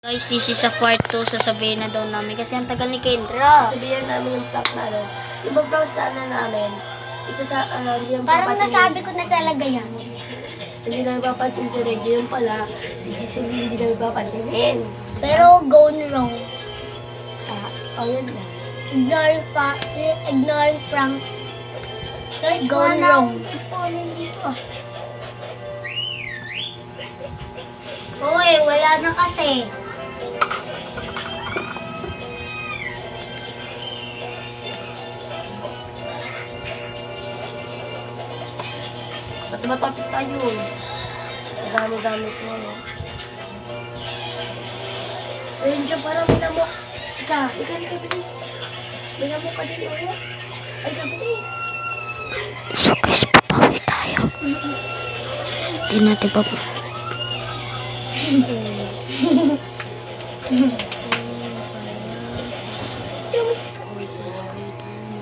Guys, sisi sa kwarto, sasabihin na daw namin kasi ang tagal ni Kendra. Sabihin namin yung prank namin. Yung prank sana namin, isa sa, hindi yung Parang papansin- nasabi ko na talaga yan. Hindi na napapansin si Reggie yung pala, si Giselle hindi na napapansinin. Pero gone wrong. Yun na. Ignoring prank. Guys, Gone wrong. Uy, wala na kasi. Ba't matapit tayo? Ang dami-dami ito. Ayun dyan, parang minamok. Ika, bilis. Minamok ka din, ulit. Ay, bilis. So guys, papawi tayo. Hindi natin pa.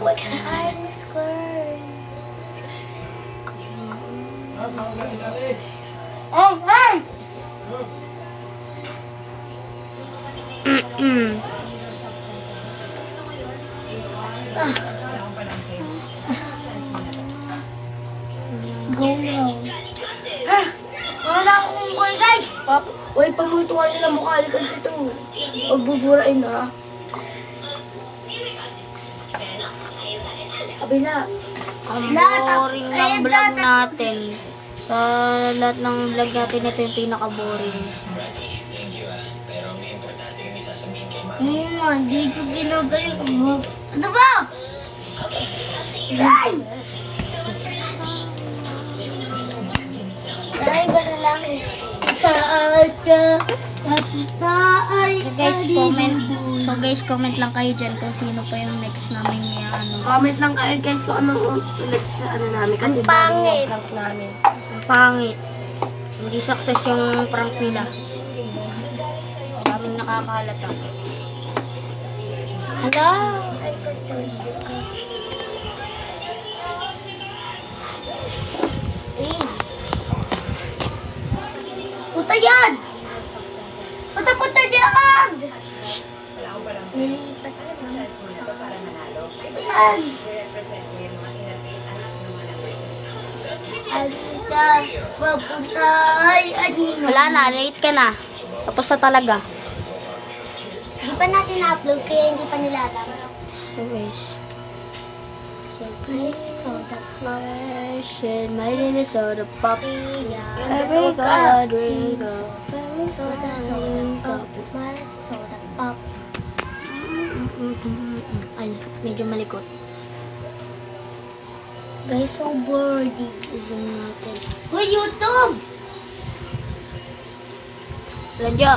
What? I'm scared. Oh, hey! Go wrong. Wala akong unggoy, guys! Uy, pagmutuan nila mukha, alikan dito. Huwag buburain ha. Kabila. Ang Lahat, boring ng ayun, vlog lahat. natin. Sa lahat ng vlog natin, ito yung pinaka-boring. Hindi ko ginagaling mo. Ano ba? Ay! Ay, ba na lang? Saan ka? So guys, comment lang kayo dyan kung sino pa yung next namin ano. Comment lang kayo guys kung anong next na ano namin. Kasi Ang pangit. boring yung prank namin. Ang pangit. Hindi success yung prank nila. Maraming nakakalata. Hello? Puta yan! Puta yan! Nilipat lang. Yan! Anta, papunta ay anino. Wala na, late ka na. Tapos na talaga. Hindi pa natin na-upload kaya hindi pa nila alam. So guys. Ay, soda pop. My Minnesota pop. Yeah. Every God we go. Soda pop. My soda pop. Ay, medyo malikot. Guys, so bored. Zoom natin. Uy, YouTube! Radyo.